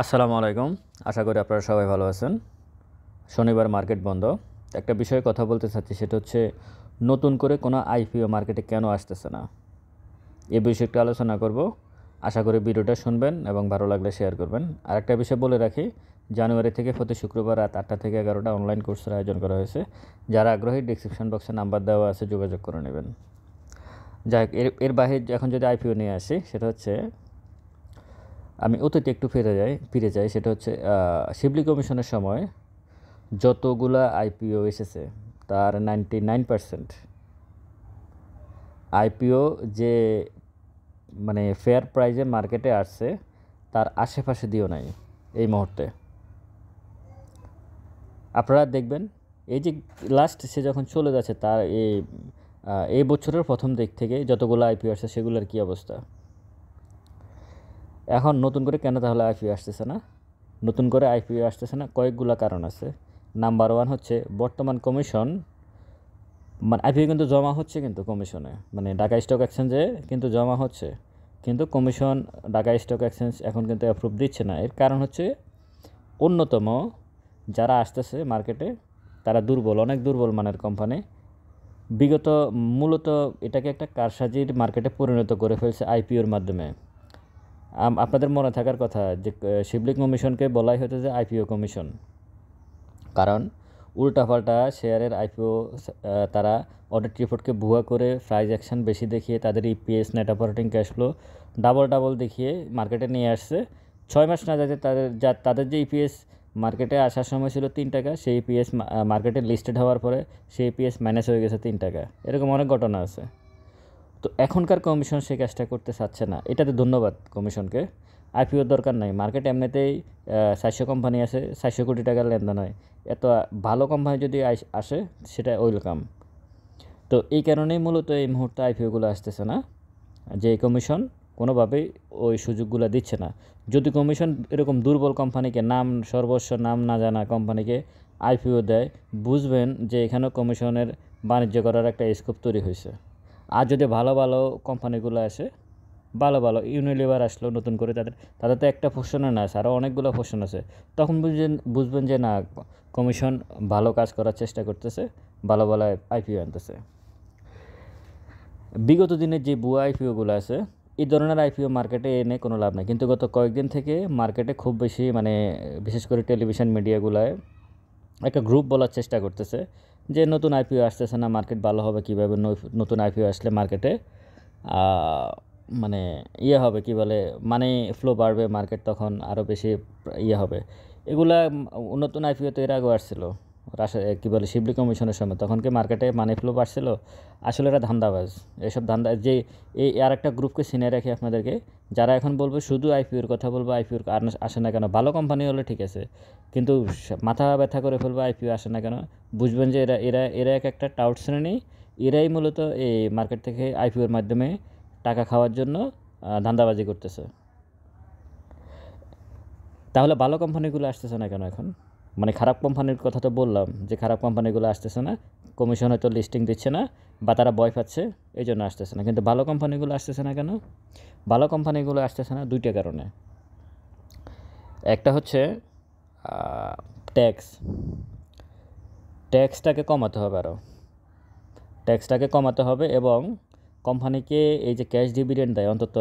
আসসালামু আলাইকুম। আশা করি আপনারা সবাই ভালো আছেন। শনিবার মার্কেট বন্ধ। একটা বিষয়ে কথা বলতে চাচ্ছি, সেটা হচ্ছে নতুন করে কোনো আইপিও মার্কেটে কেন আসতেছে না? এই বিষয়ে একটু আলোচনা করব। আশা করি ভিডিওটা শুনবেন এবং ভালো লাগলে শেয়ার করবেন। আরেকটা বিষয় বলে রাখি, জানুয়ারি থেকে প্রতি শুক্রবার রাত 8টা থেকে 11টা অনলাইন কোর্সের আয়োজন করা হয়েছে। যারা আগ্রহী ডেসক্রিপশন বক্সে নাম্বার দেওয়া আছে, যোগাযোগ করে নেবেন। যাই হোক, এর বাইরে এখন যদি আইপিও নিয়ে আসি, সেটা হচ্ছে আমি অতীতে একটু ফিরে যাই। সেটা হচ্ছে শিবলি কমিশনের সময় যতগুলা আইপিও এসেছে তার 99% আইপিও যে মানে ফেয়ার প্রাইজে মার্কেটে আসছে তার আশেপাশে দিও নাই এই মুহূর্তে। আপনারা দেখবেন, এই যে লাস্ট সে যখন চলে যাচ্ছে তার এই বছরের প্রথম দিক থেকে যতগুলো আইপিও আসছে সেগুলোর কী অবস্থা। এখন নতুন করে কেন তাহলে আইপিও আসতেছে না? নতুন করে আইপিও আসতেছে না, কয়েকগুলো কারণ আছে। নাম্বার 1 হচ্ছে বর্তমান কমিশন, মানে আইপিও কিন্তু জমা হচ্ছে, কিন্তু কমিশনে মানে ঢাকা স্টক এক্সচেঞ্জে কিন্তু জমা হচ্ছে, কিন্তু কমিশন ঢাকা স্টক এক্সচেঞ্জ এখন কিন্তু অ্যাপ্রুভ দিচ্ছে না। এর কারণ হচ্ছে অন্যতম, যারা আসতেছে মার্কেটে তারা দুর্বল, অনেক দুর্বল মানের কোম্পানি। বিগত মূলত এটাকে একটা কারসাজির মার্কেটে পরিণত করে ফেলছে আইপিওর মাধ্যমে। আপনাদের মনে থাকার কথা যে শিবলি কমিশনকে বলাই হতো যে আইপিও কমিশন, কারণ উল্টাপাল্টা শেয়ারের আইপিও তারা অডিট রিপোর্টকে ভুয়া করে প্রাইস অ্যাকশন বেশি দেখিয়ে তাদের EPS net operating cash flow double দেখিয়ে মার্কেটে নিয়ে আসছে। 6 মাস না যাতে তাদের যে ইপিএস মার্কেটে আসার সময় ছিল 3 টাকা, সেই ইপিএস মার্কেটে লিস্টেড হওয়ার পরে সেই ইপিএস মাইনাস হয়ে গেছে 3 টাকা। এরকম অনেক ঘটনা আছে। তো এখনকার কমিশন সেই কাজটা করতে চাচ্ছে না, এটাতে ধন্যবাদ কমিশনকে। আইপিওর দরকার নাই, মার্কেট এমনিতেই 400 কোম্পানি আছে, 400 কোটি টাকার লেনদেন হয়। এত ভালো কোম্পানি যদি আসে সেটা ওয়েলকাম। তো এই কারণেই মূলত এই মুহূর্তে আইপিওগুলো আসতেছে না, যে কমিশন কোনোভাবেই ওই সুযোগগুলো দিচ্ছে না। যদি কমিশন এরকম দুর্বল কোম্পানিকে, সর্বস্ব নাম না জানা কোম্পানিকে আইপিও দেয়, বুঝবেন যে এখানেও কমিশনের বাণিজ্য করার একটা স্কোপ তৈরি হয়েছে। আর যদি ভালো ভালো কোম্পানিগুলো আসে, ভালো ইউনিলিভার আসলো নতুন করে, তাদের তো একটা পোর্শনে না আছে, আরও অনেকগুলো পোর্শন আছে, তখন বুঝবেন যে না, কমিশন ভালো কাজ করার চেষ্টা করতেছে, ভালো আইপিও আনতেছে। বিগত দিনের যে ভুয়া আইপিওগুলো আছে, এই ধরনের আইপিও মার্কেটে এনে কোনো লাভ নেই। কিন্তু গত কয়েকদিন থেকে মার্কেটে খুব বেশি, মানে বিশেষ করে টেলিভিশন মিডিয়াগুলায় একটা গ্রুপ বলার চেষ্টা করতেছে যে নতুন আইপিও আসতেছে না, মার্কেট ভালো হবে কীভাবে, নতুন আইপিও আসলে মার্কেটে মানে হবে কি বলে, মানি ফ্লো বাড়বে, মার্কেট তখন আরও বেশি হবে। এগুলা নতুন আইপিও তো এর আগেও আসছিল, কী বলে শিবলি কমিশনের সময়, তখনকে মার্কেটে মানি ফ্লো বাড়ছিল। আসলে এরা ধান্দাবাজ, এসব ধান্দা যে আর একটা গ্রুপকে চিনে রাখি আপনাদেরকে, যারা এখন বলবে শুধু আইপিওর কথা বলবো, আইপিওর আসে না কেন, ভালো কোম্পানি হলে ঠিক আছে, কিন্তু মাথা ব্যথা করে ফেলবো আইপিও আসে না কেন, বুঝবেন যে এরা এরা এরা এক একটা টাউট শ্রেণী। এরাই মূলত এই মার্কেট থেকে আইপিওর মাধ্যমে টাকা খাওয়ার জন্য ধান্দাবাজি করতেছে। তাহলে ভালো কোম্পানিগুলো আসতেছে না কেন এখন? মানে খারাপ কোম্পানির কথা তো বললাম যে খারাপ কোম্পানিগুলো আসতেছে না, কমিশন হয়তো লিস্টিং দিচ্ছে না বা তারা ভয় পাচ্ছে, এই জন্য আসতেছে না। কিন্তু ভালো কোম্পানিগুলো আসতেছে না কেন? ভালো কোম্পানিগুলো আসতেছে না দুইটা কারণে। একটা হচ্ছে ট্যাক্সটাকে কমাতে হবে, আরও ট্যাক্সটাকে কমাতে হবে, এবং কোম্পানিকে এই যে ক্যাশ ডিভিডেন্ড দেয় অন্তত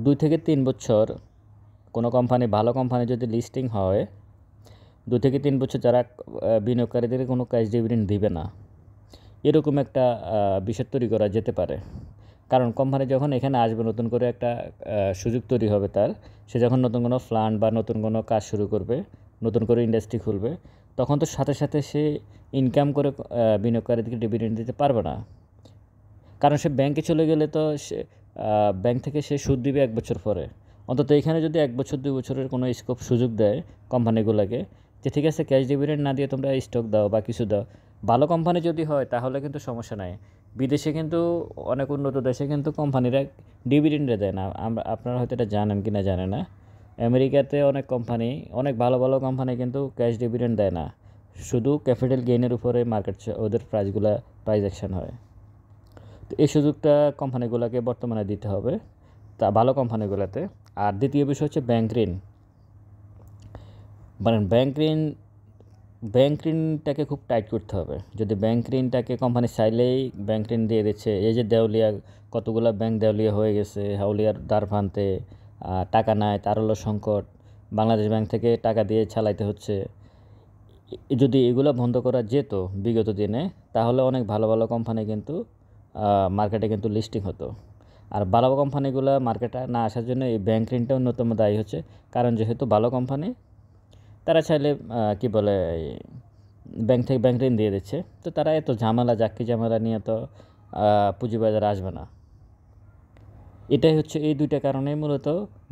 2 থেকে 3 বছর, কোনো কোম্পানি, ভালো কোম্পানি যদি লিস্টিং হয় 2 থেকে 3 বছর যারা বিনিয়োগকারীদের কোনো ক্যাশ ডিভিডেন্ড দিবে না, এরকম একটা বিষয় তৈরি করা যেতে পারে। কারণ কোম্পানি যখন এখানে আসবে, নতুন করে একটা সুযোগ তৈরি হবে তার, সে যখন নতুন কোনো ফান্ড বা নতুন কোনো কাজ শুরু করবে, নতুন করে ইন্ডাস্ট্রি খুলবে, তখন তো সাথে সাথে সে ইনকাম করে বিনিয়োগকারীদেরকে ডিভিডেন্ড দিতে পারবে না। কারণ সে ব্যাংকে চলে গেলে তো সে ব্যাংক থেকে সে সুদ দিবে 1 বছর পরে। অন্তত এখানে যদি 1 বছর 2 বছরের কোনো স্কোপ সুযোগ দেয় কোম্পানিগুলোকে, যে ঠিক আছে ক্যাশ ডিভিডেন্ড না দিয়ে তোমরা স্টক দাও বা কিছু দাও, ভালো কোম্পানি যদি হয় তাহলে কিন্তু সমস্যা নাই। বিদেশে কিন্তু অনেক উন্নত দেশে কিন্তু কোম্পানিরা ডিভিডেন্ডে দেয় না, আপনারা হয়তো এটা জানেন কি না জানে না। আমেরিকাতে অনেক কোম্পানি, অনেক ভালো ভালো কোম্পানি কিন্তু ক্যাশ ডিভিডেন্ড দেয় না, শুধু ক্যাপিটাল গেইনের উপরে মার্কেট ওদের প্রাইস অ্যাকশন হয়। তো এই সুযোগটা কোম্পানিগুলোকে বর্তমানে দিতে হবে। তা ভালো কোম্পানিগুলোতে। আর দ্বিতীয় বিষয় হচ্ছে ব্যাংক ঋণ। মানে ব্যাংক ঋণটাকে খুব টাইট করতে হবে। যদি ব্যাংক ঋণটাকে কোম্পানি চাইলেই ব্যাংক ঋণ দিয়ে দিচ্ছে, এই যে দেউলিয়া, কতগুলো ব্যাংক দেউলিয়া হয়ে গেছে, হাউলিয়ার দ্বার প্রান্তে, টাকা নাই, তারল্য সংকট, বাংলাদেশ ব্যাংক থেকে টাকা দিয়ে চালাইতে হচ্ছে। যদি এগুলো বন্ধ করা যেত বিগত দিনে, তাহলে অনেক ভালো ভালো কোম্পানি কিন্তু মার্কেটে কিন্তু লিস্টিং হতো। আর ভালো কোম্পানিগুলো মার্কেটে না আসার জন্য এই ব্যাংক ঋণটা অন্যতম দায়ী হচ্ছে। কারণ যেহেতু ভালো কোম্পানি, তারা চাইলে কি বলে ব্যাংক থেকে ব্যাংক ঋণ দিয়ে দিচ্ছে, তো তারা এত ঝামেলা জাক্কি ঝামেলা নিয়ে তো পুঁজিবাজারে আসবে না। এটাই হচ্ছে, এই দুইটা কারণেই মূলত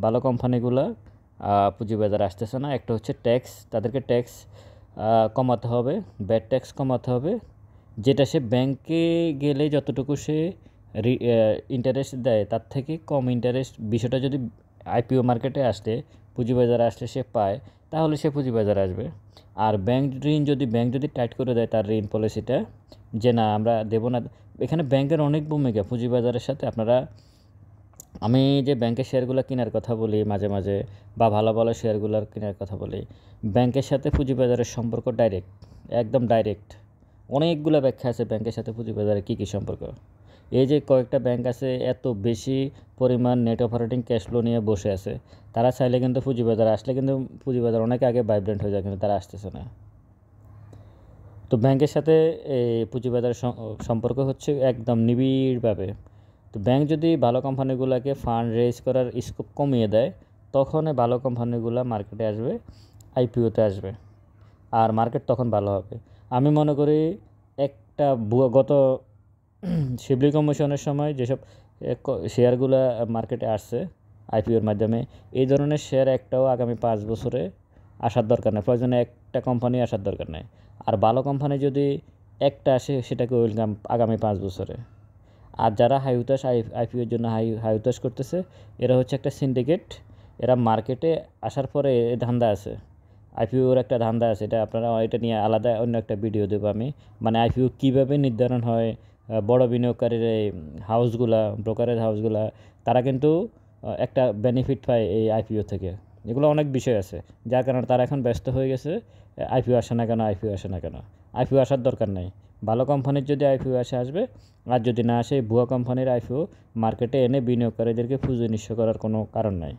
ভালো কোম্পানিগুলো পুঁজিবাজারে আসতেছে না। একটা হচ্ছে ট্যাক্স, তাদেরকে ট্যাক্স কমাতে হবে, ব্যাড ট্যাক্স কমাতে হবে, যেটা সে ব্যাংকে গেলে যতটুকু সে ইন্টারেস্ট দেয় তার থেকে কম ইন্টারেস্ট বিষয়টা যদি আইপিও মার্কেটে আসলে, পুঁজিবাজারে আসলে সে পায়, তাহলে সে পুঁজিবাজারে আসবে। আর ব্যাংক যদি টাইট করে দেয় তার ঋণ পলিসিটা, যে না আমরা দেবো না, এখানে ব্যাংকের অনেক ভূমিকা পুঁজিবাজারের সাথে। আমি যে ব্যাংকের শেয়ারগুলো কেনার কথা বলি মাঝে মাঝে, বা ভালো ভালো শেয়ারগুলোর কেনার কথা বলি, ব্যাংকের সাথে পুঁজিবাজারের সম্পর্ক ডাইরেক্ট, একদম ডাইরেক্ট। অনেকগুলো ব্যাখ্যা আছে ব্যাংকের সাথে পুঁজিবাজারের কী কী সম্পর্ক। এই যে কয়েকটা ব্যাংক আছে এত বেশি পরিমাণ নেট অপারেটিং ক্যাশ ফ্লো নিয়ে বসে আছে, তারা চাইলে কিন্তু পুঁজিবাজারে আসলে কিন্তু পুঁজিবাজার অনেক আগে ভাইব্রেন্ট হয়ে যায়, কিন্তু তারা আসতেছে না। তো ব্যাংকের সাথে এই পুঁজিবাজারের সম্পর্ক হচ্ছে একদম নিবিড়ভাবে। তো ব্যাংক যদি ভালো কোম্পানিগুলোকে ফান্ড রেজ করার স্কোপ কমিয়ে দেয়, তখন ভালো কোম্পানিগুলো মার্কেটে আসবে, আইপিওতে আসবে, আর মার্কেট তখন ভালো হবে। আমি মনে করি একটা গত শিবলি কমিশনের সময় যেসব শেয়ারগুলো মার্কেটে আসছে আইপিওর মাধ্যমে, এই ধরনের শেয়ার একটাও আগামী 5 বছরে আসার দরকার নেই, প্রয়োজনে একটা কোম্পানি আসার দরকার নেই। আর ভালো কোম্পানি যদি একটা আসে, সেটাকে ওয়েলকাম আগামী 5 বছরে। আর যারা হাইউতাস আইপিওর জন্য হাইউতাস করতেছে, এরা হচ্ছে একটা সিন্ডিকেট। এরা মার্কেটে আসার পরে ধান্দা আছে, আইপিওর একটা ধান্দা আছে, এটা আপনারা এটা নিয়ে আলাদা অন্য একটা ভিডিও দেবো আমি। মানে আইপিও কীভাবে নির্ধারণ হয়, বড় বিনিয়োগকারীর এই হাউসগুলা, ব্রোকারেজ হাউসগুলা, তারা কিন্তু একটা বেনিফিট পায় এই আইপিও থেকে। এগুলো অনেক বিষয় আছে, যার কারণে তারা এখন ব্যস্ত হয়ে গেছে, আইপিও আসে না কেন, আইপিও আসার দরকার নেই। ভালো কোম্পানির যদি আইপিও আসবে, আর যদি না আসে ভুয়া কোম্পানির আইপিও মার্কেটে এনে বিনিয়োগকারীদেরকে পুঁজি নিঃস্ব করার কোনো কারণ নাই।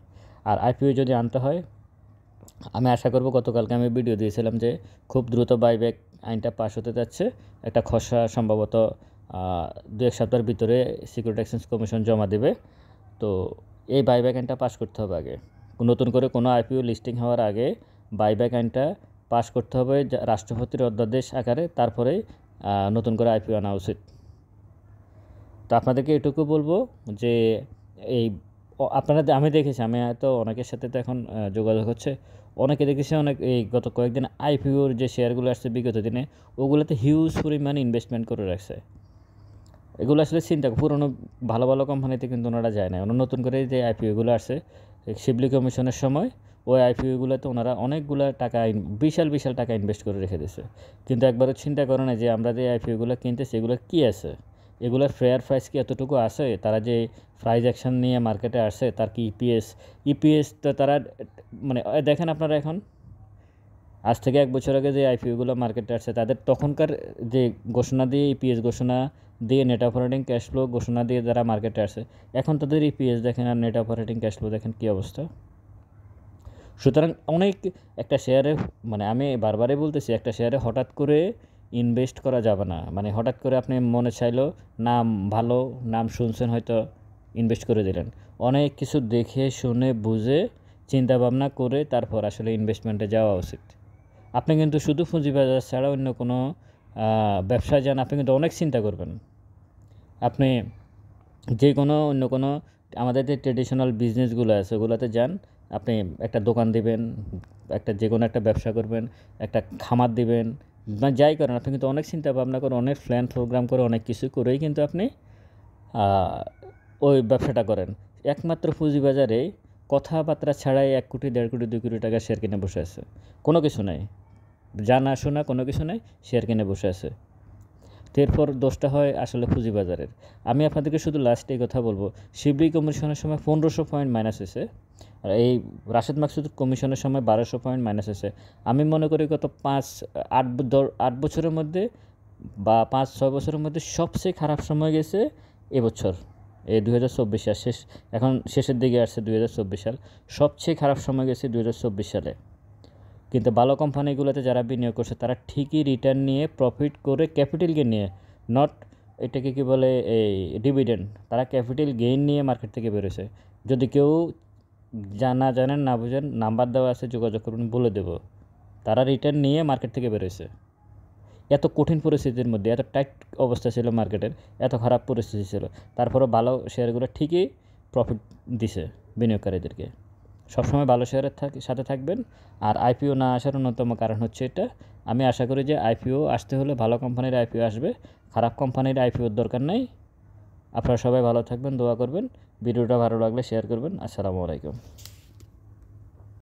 আর আইপিও যদি আনতে হয়, আমি আশা করব, গতকালকে আমি ভিডিও দিয়েছিলাম যে খুব দ্রুত বাইব্যাক আইনটা পাস হতে যাচ্ছে। একটা খসড়া সম্ভবত 2-1 সপ্তাহের ভিতরে সিকিউরিটি এক্সচেঞ্জ কমিশন জমা দেবে। তো এই বাইব্যাক আইনটা পাস করতে হবে আগে, নতুন করে কোনো আইপিও লিস্টিং হওয়ার আগে বাইব্যাক আইনটা পাস করতে হবে রাষ্ট্রপতির অধ্যাদেশ আকারে, তারপরে নতুন করে আইপিও আনা উচিত। তো আপনাদেরকে এটুকু বলবো যে এই আমি দেখেছি, আমি হয়তো অনেকের সাথে তো এখন যোগাযোগ হচ্ছে, অনেকে দেখেছি অনেক এই গত কয়েকদিন আইপিওর যে শেয়ারগুলো আসছে বিগত দিনে, ওগুলোতে হিউজ পরিমাণ ইনভেস্টমেন্ট করে রাখছে। এগুলো আসলে পুরনো ভালো ভালো কোম্পানিতে কিন্তু ওনারা যায় না। নতুন করে যে আইপিওগুলো আসছে শিবলি কমিশনের সময়, ওই আইপিওগুলোতে ওনারা অনেকগুলো টাকা, বিশাল বিশাল টাকা ইনভেস্ট করে রেখে দিয়েছে। কিন্তু একবারও চিন্তা করে না যে আমরা যে আইপিওগুলো কিনতেছি এগুলো কী আছে, এগুলোর ফেয়ার প্রাইস কি এতটুকু আছে, তারা যে প্রাইস অ্যাকশন নিয়ে মার্কেটে আসছে তার কি ইপিএস তো তারা, মানে দেখেন আপনারা এখন আজ থেকে 1 বছর আগে যে আইপিওগুলো মার্কেটে আসছে, তাদের তখনকার যে ঘোষণা দিয়ে ইপিএস ঘোষণা দিয়ে নেট অপারেটিং ক্যাশ ফ্লো ঘোষণা দিয়ে যারা মার্কেটে আসে, এখন তাদের ইপিএস দেখেন আর নেট অপারেটিং ক্যাশ ফ্লো দেখেন কী অবস্থা। সুতরাং একটা শেয়ারে, মানে আমি বারবারই বলতেছি, একটা শেয়ারে হঠাৎ করে ইনভেস্ট করা যাবে না। মানে হঠাৎ করে আপনি মনে চাইলো, ভালো নাম শুনছেন হয়তো ইনভেস্ট করে দিলেন। অনেক কিছু দেখে শুনে বুঝে চিন্তা ভাবনা করে তারপর আসলে ইনভেস্টমেন্টে যাওয়া উচিত। আপনি কিন্তু শুধু পুঁজিবাজার ছাড়া অন্য কোনো ব্যবসায় যান, আপনি কিন্তু অনেক চিন্তা করবেন। আপনি যে কোনো অন্য কোনো আমাদের যে ট্রেডিশনাল বিজনেসগুলো আছে ওগুলোতে যান, আপনি একটা দোকান দিবেন, যে কোনো একটা ব্যবসা করবেন, একটা খামার দিবেন, মানে যাই করেন, আপনি কিন্তু অনেক চিন্তা ভাবনা করে, অনেক প্ল্যান প্রোগ্রাম করে, অনেক কিছু করেই কিন্তু আপনি ওই ব্যবসাটা করেন। একমাত্র পুঁজিবাজারে কথাবার্তা ছাড়াই 1 কোটি, 1.5 কোটি, 2 কোটি টাকা শেয়ার কিনে বসে আছে, কোনো কিছু নাই, জানা শোনা কোনো কিছু নাই, শেয়ার কিনে বসে আছে। তো এরপর দোষটা হয় আসলে পুঁজিবাজারের। আমি আপনাদেরকে শুধু লাস্টে এই কথা বলবো, শিবলি কমিশনের সময় 1500 পয়েন্ট মাইনাস হয়েছে, আর এই রাশেদ মাকসুদ কমিশনের সময় 1200 পয়েন্ট মাইনাস হয়েছে। আমি মনে করি গত 8 বছরের মধ্যে বা 5-6 বছরের মধ্যে সবচেয়ে খারাপ সময় গেছে এবছর, এই 2024 সাল এখন শেষের দিকে আসছে 2024 সাল, সবচেয়ে খারাপ সময় গেছে 2024 সালে। কিন্তু ভালো কোম্পানিগুলোতে যারা বিনিয়োগ করছে তারা ঠিকই রিটার্ন নিয়ে প্রফিট করে ক্যাপিটাল গেইন নিয়ে, নট এটাকে কি বলে এই ডিভিডেন্ড, তারা ক্যাপিটাল গেইন নিয়ে মার্কেট থেকে বেরোছে। যদি কেউ জানেন না বুঝেন, নাম্বার দেওয়া আছে, যোগাযোগ করুন, বলে দেব। তারা রিটার্ন নিয়ে মার্কেট থেকে বেরোছে। এত কঠিন পরিস্থিতির মধ্যে, এত টাইট অবস্থা ছিল মার্কেটের, এত খারাপ পরিস্থিতি ছিল, তারপরে ভালো শেয়ারগুলো ঠিকই প্রফিট দিছে বিনিয়োগকারীদেরকে। সবসময় ভালো শেয়ারের সাথে থাকবেন। আর আইপিও না আসার অন্যতম কারণ হচ্ছে এটা। আমি আশা করি যে আইপিও আসতে হলে ভালো কোম্পানির আইপিও আসবে, খারাপ কোম্পানির আইপিওর দরকার নেই। আপনারা সবাই ভালো থাকবেন, দোয়া করবেন। ভিডিওটা ভালো লাগলে শেয়ার করবেন। আসসালামু আলাইকুম।